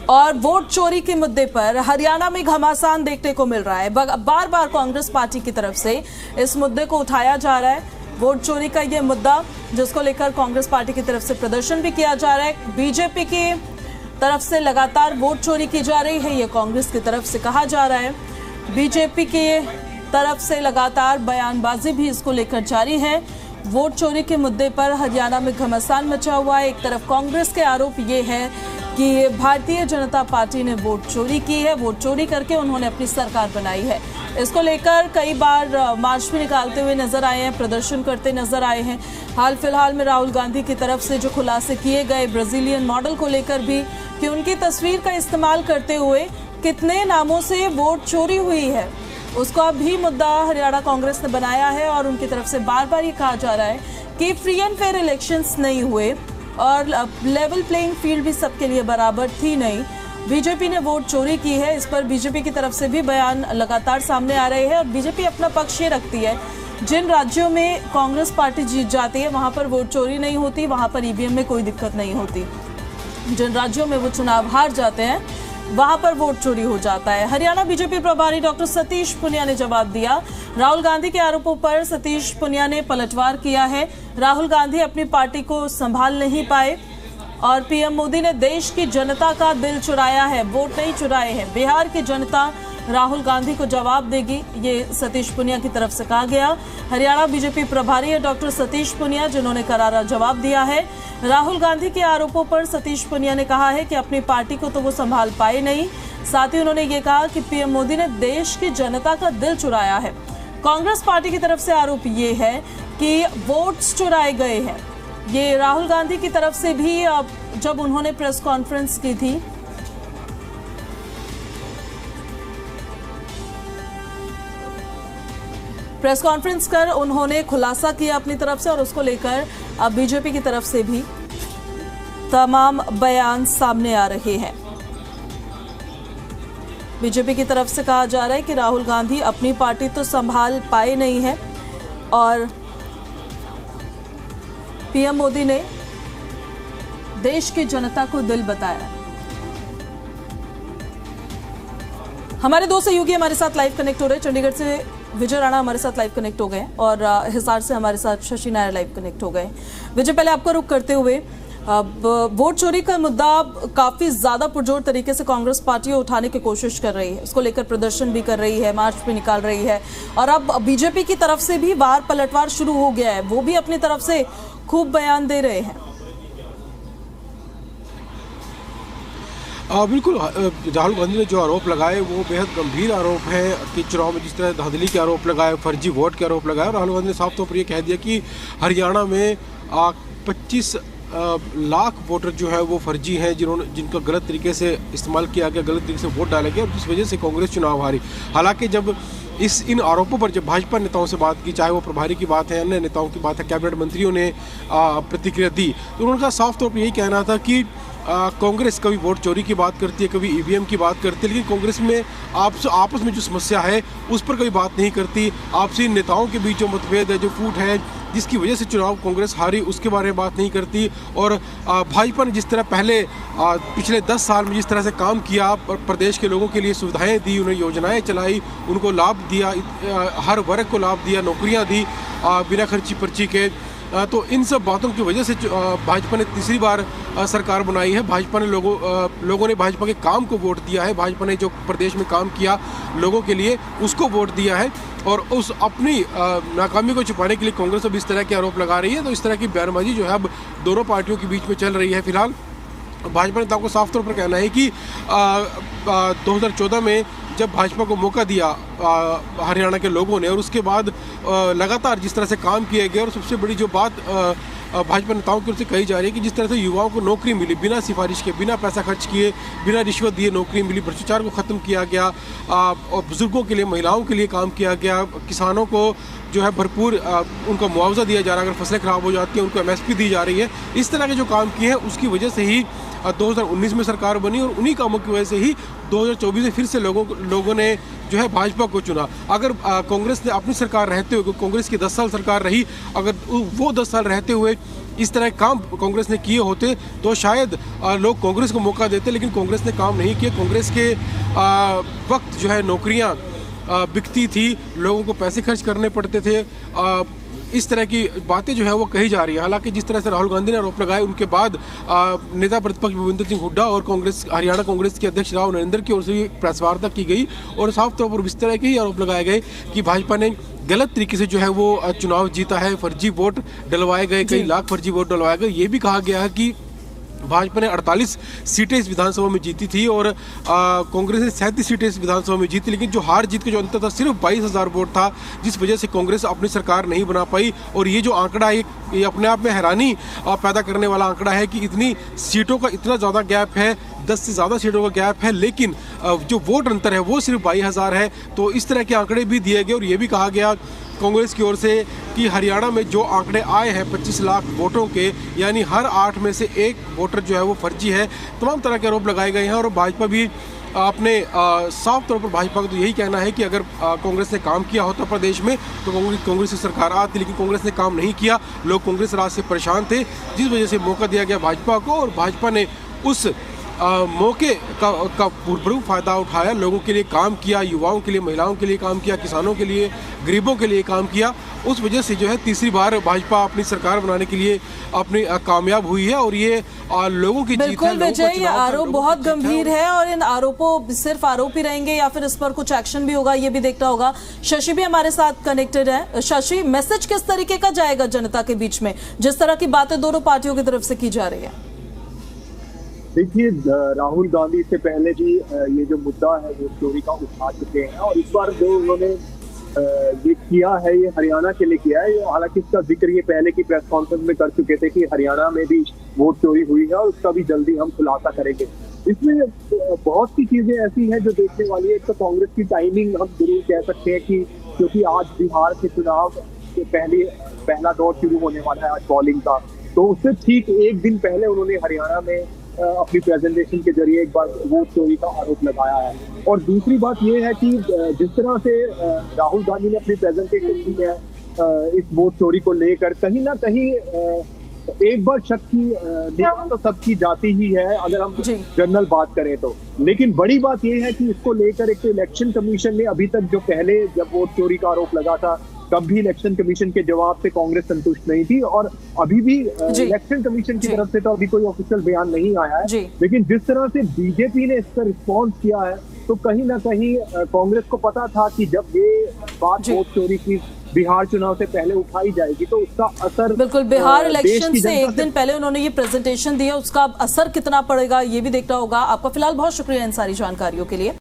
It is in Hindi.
और वोट चोरी के मुद्दे पर हरियाणा में घमासान देखने को मिल रहा है। बार बार कांग्रेस पार्टी की तरफ से इस मुद्दे को उठाया जा रहा है। वोट चोरी का ये मुद्दा जिसको लेकर कांग्रेस पार्टी की तरफ से प्रदर्शन भी किया जा रहा है। बीजेपी की तरफ से लगातार वोट चोरी की जा रही है, ये कांग्रेस की तरफ से कहा जा रहा है। बीजेपी की तरफ से लगातार बयानबाजी भी इसको लेकर जारी है। वोट चोरी के मुद्दे पर हरियाणा में घमासान मचा हुआ है। एक तरफ कांग्रेस के आरोप ये है कि भारतीय जनता पार्टी ने वोट चोरी की है, वोट चोरी करके उन्होंने अपनी सरकार बनाई है। इसको लेकर कई बार मार्च भी निकालते हुए नजर आए हैं, प्रदर्शन करते नजर आए हैं। हाल फिलहाल में राहुल गांधी की तरफ से जो खुलासे किए गए ब्राजीलियन मॉडल को लेकर भी कि उनकी तस्वीर का इस्तेमाल करते हुए कितने नामों से वोट चोरी हुई है, उसका भी मुद्दा हरियाणा कांग्रेस ने बनाया है। और उनकी तरफ से बार बार ये कहा जा रहा है कि फ्री एंड फेयर इलेक्शंस नहीं हुए और लेवल प्लेइंग फील्ड भी सबके लिए बराबर थी नहीं। बीजेपी ने वोट चोरी की है, इस पर बीजेपी की तरफ से भी बयान लगातार सामने आ रहे हैं। और बीजेपी अपना पक्ष ये रखती है, जिन राज्यों में कांग्रेस पार्टी जीत जाती है वहां पर वोट चोरी नहीं होती, वहां पर ईवीएम में कोई दिक्कत नहीं होती। जिन राज्यों में वो चुनाव हार जाते हैं वहां पर वोट चोरी हो जाता है। हरियाणा बीजेपी प्रभारी डॉक्टर सतीश पुनिया ने जवाब दिया। राहुल गांधी के आरोपों पर सतीश पुनिया ने पलटवार किया है। राहुल गांधी अपनी पार्टी को संभाल नहीं पाए और पीएम मोदी ने देश की जनता का दिल चुराया है, वोट नहीं चुराए हैं। बिहार की जनता राहुल गांधी को जवाब देगी, ये सतीश पुनिया की तरफ से कहा गया। हरियाणा बीजेपी प्रभारी है डॉक्टर सतीश पुनिया, जिन्होंने करारा जवाब दिया है। राहुल गांधी के आरोपों पर सतीश पुनिया ने कहा है कि अपनी पार्टी को तो वो संभाल पाए नहीं। साथ ही उन्होंने ये कहा कि पीएम मोदी ने देश की जनता का दिल चुराया है। कांग्रेस पार्टी की तरफ से आरोप ये है कि वोट्स चुराए गए हैं। ये राहुल गांधी की तरफ से भी जब उन्होंने प्रेस कॉन्फ्रेंस की थी प्रेस कॉन्फ्रेंस कर उन्होंने खुलासा किया अपनी तरफ से और उसको लेकर अब बीजेपी की तरफ से भी तमाम बयान सामने आ रहे हैं। बीजेपी की तरफ से कहा जा रहा है कि राहुल गांधी अपनी पार्टी तो संभाल पाए नहीं है और पीएम मोदी ने देश की जनता को दिल बताया। हमारे दो सहयोगी हमारे साथ लाइव कनेक्ट हो रहे हैं। चंडीगढ़ से विजय राणा हमारे साथ लाइव कनेक्ट हो गए और हिसार से हमारे साथ शशि नायर लाइव कनेक्ट हो गए। विजय, पहले आपका रुख करते हुए, अब वोट चोरी का मुद्दा काफी ज्यादा पुरजोर तरीके से कांग्रेस पार्टी उठाने की कोशिश कर रही है, उसको लेकर प्रदर्शन भी कर रही है, मार्च भी निकाल रही है और अब बीजेपी की तरफ से भी वार पलटवार शुरू हो गया है। वो भी अपनी तरफ से खूब बयान दे रहे हैं। बिल्कुल, राहुल गांधी ने जो आरोप लगाए वो बेहद गंभीर आरोप है कि चुनाव में जिस तरह धांधली के आरोप लगाए, फर्जी वोट के आरोप लगाए। राहुल गांधी ने साफ तौर पर यह कह दिया कि हरियाणा में 25 लाख वोटर जो है वो फर्जी हैं, जिनका गलत तरीके से इस्तेमाल किया गया, गलत तरीके से वोट डाला गया और जिस वजह से कांग्रेस चुनाव हारी। हालांकि जब इन आरोपों पर जब भाजपा नेताओं से बात की, चाहे वो प्रभारी की बात है, अन्य नेताओं की बात है, कैबिनेट मंत्रियों ने प्रतिक्रिया दी, तो उनका साफ तौर पर यही कहना था कि कांग्रेस कभी वोट चोरी की बात करती है, कभी ईवीएम की बात करती है, लेकिन कांग्रेस में आपस में जो समस्या है उस पर कभी बात नहीं करती। आपसी नेताओं के बीच जो मतभेद है, जो फूट है, जिसकी वजह से चुनाव कांग्रेस हारी, उसके बारे में बात नहीं करती। और भाजपा ने जिस तरह पहले पिछले 10 साल में जिस तरह से काम किया, प्रदेश के लोगों के लिए सुविधाएं दी, उन्हें योजनाएं चलाई, उनको लाभ दिया, हर वर्ग को लाभ दिया, नौकरियां दी बिना खर्ची पर्ची के, तो इन सब बातों की वजह से भाजपा ने तीसरी बार सरकार बनाई है। भाजपा ने लोगों ने भाजपा के काम को वोट दिया है। भाजपा ने जो प्रदेश में काम किया लोगों के लिए उसको वोट दिया है और उस अपनी नाकामी को छुपाने के लिए कांग्रेस अब इस तरह के आरोप लगा रही है। तो इस तरह की बयानबाजी जो है अब दोनों पार्टियों के बीच में चल रही है। फिलहाल भाजपा नेताओं को साफ तौर पर कहना है कि 2014 में जब भाजपा को मौका दिया हरियाणा के लोगों ने और उसके बाद लगातार जिस तरह से काम किए गए, और सबसे बड़ी जो बात भाजपा नेताओं की ओर से कही जा रही है कि जिस तरह से युवाओं को नौकरी मिली, बिना सिफारिश के, बिना पैसा खर्च किए, बिना रिश्वत दिए नौकरी मिली, भ्रष्टाचार को ख़त्म किया गया और बुजुर्गों के लिए, महिलाओं के लिए काम किया गया, किसानों को जो है भरपूर उनको मुआवजा दिया जा रहा है, अगर फसलें ख़राब हो जाती हैं उनको MSP दी जा रही है। इस तरह के जो काम किए हैं उसकी वजह से ही 2019 में सरकार बनी और उन्हीं कामों की वजह से ही 2024 में फिर से लोगों ने जो है भाजपा को चुना। अगर कांग्रेस ने अपनी सरकार रहते हुए, कांग्रेस की 10 साल सरकार रही, अगर वो 10 साल रहते हुए इस तरह के काम कांग्रेस ने किए होते तो शायद लोग कांग्रेस को मौका देते, लेकिन कांग्रेस ने काम नहीं किया। कांग्रेस के वक्त जो है नौकरियां बिकती थी, लोगों को पैसे खर्च करने पड़ते थे, इस तरह की बातें जो है वो कही जा रही है। हालांकि जिस तरह से राहुल गांधी ने आरोप लगाए, उनके बाद नेता प्रतिपक्ष भूपेंद्र सिंह हुड्डा और कांग्रेस हरियाणा कांग्रेस के अध्यक्ष राव नरेंद्र की ओर से प्रेस वार्ता की गई और साफ तौर पर इस तरह के ही आरोप लगाए गए कि भाजपा ने गलत तरीके से जो है वो चुनाव जीता है, फर्जी वोट डलवाए गए, कई लाख फर्जी वोट डलवाए गए। ये भी कहा गया है कि भाजपा ने 48 सीटें इस विधानसभा में जीती थी और कांग्रेस ने 37 सीटें इस विधानसभा में जीती, लेकिन जो हार जीत का जो अंतर था सिर्फ 22,000 वोट था, जिस वजह से कांग्रेस अपनी सरकार नहीं बना पाई। और ये जो आंकड़ा है ये अपने आप में हैरानी पैदा करने वाला आंकड़ा है कि इतनी सीटों का इतना ज़्यादा गैप है, 10 से ज़्यादा सीटों का गैप है, लेकिन जो वोट अंतर है वो सिर्फ 22,000 है। तो इस तरह के आंकड़े भी दिए गए और ये भी कहा गया कांग्रेस की ओर से कि हरियाणा में जो आंकड़े आए हैं 25 लाख वोटों के, यानी हर 8 में से 1 वोटर जो है वो फर्जी है। तमाम तरह के आरोप लगाए गए हैं और भाजपा भी अपने साफ तौर पर भाजपा का तो यही कहना है कि अगर कांग्रेस ने काम किया होता प्रदेश में तो कांग्रेस की सरकार आती, लेकिन कांग्रेस ने काम नहीं किया। लोग कांग्रेस राज से परेशान थे, जिस वजह से मौका दिया गया भाजपा को और भाजपा ने उस मौके का भरपूर फायदा उठाया, लोगों के लिए काम किया, युवाओं के लिए, महिलाओं के लिए काम किया, किसानों के लिए, गरीबों के लिए काम किया। उस वजह से जो है तीसरी बार भाजपा अपनी सरकार बनाने के लिए अपनी कामयाब हुई है और ये लोगों की जीत है। बिल्कुल विजय, ये आरोप बहुत गंभीर है और इन आरोपों सिर्फ आरोप ही रहेंगे या फिर इस पर कुछ एक्शन भी होगा, ये भी देखना होगा। शशि भी हमारे साथ कनेक्टेड है। शशि, मैसेज किस तरीके का जाएगा जनता के बीच में, जिस तरह की बातें दोनों पार्टियों की तरफ से की जा रही है? देखिए, राहुल गांधी से पहले भी ये जो मुद्दा है वो चोरी का उठा चुके हैं और इस बार जो उन्होंने ये किया है ये हरियाणा के लिए किया है। हालांकि इसका जिक्र ये पहले की प्रेस कॉन्फ्रेंस में कर चुके थे कि हरियाणा में भी वोट चोरी हुई है और उसका भी जल्दी हम खुलासा करेंगे। इसमें बहुत सी चीजें ऐसी हैं जो देखने वाली है। एक तो कांग्रेस की टाइमिंग हम जरूर कह सकते हैं कि क्योंकि आज बिहार के चुनाव से पहला दौर शुरू होने वाला है आज पोलिंग का, तो उससे ठीक एक दिन पहले उन्होंने हरियाणा में अपनी प्रेजेंटेशन के जरिए एक बार वोट चोरी का आरोप लगाया है। और दूसरी बात यह है कि जिस तरह से राहुल गांधी ने अपनी प्रेजेंटेशन की है इस वोट चोरी को लेकर, कहीं ना कहीं एक बार शक की निगाह तो सबकी जाती ही है अगर हम जनरल बात करें तो। लेकिन बड़ी बात यह है कि इसको लेकर एक तो इलेक्शन कमीशन ने अभी तक जो पहले जब वोट चोरी का आरोप लगा था तब भी इलेक्शन कमीशन के जवाब से कांग्रेस संतुष्ट नहीं थी और अभी भी इलेक्शन कमीशन की तरफ से तो अभी कोई ऑफिशियल बयान नहीं आया है। लेकिन जिस तरह से बीजेपी ने इस पर रिस्पॉन्स किया है तो कहीं ना कहीं कांग्रेस को पता था कि जब ये बात वोट चोरी की बिहार चुनाव से पहले उठाई जाएगी तो उसका असर बिल्कुल बिहार इलेक्शन से एक दिन पहले उन्होंने ये प्रेजेंटेशन दिया, उसका असर कितना पड़ेगा ये भी देखना होगा। आपका फिलहाल बहुत शुक्रिया इन सारी जानकारियों के लिए।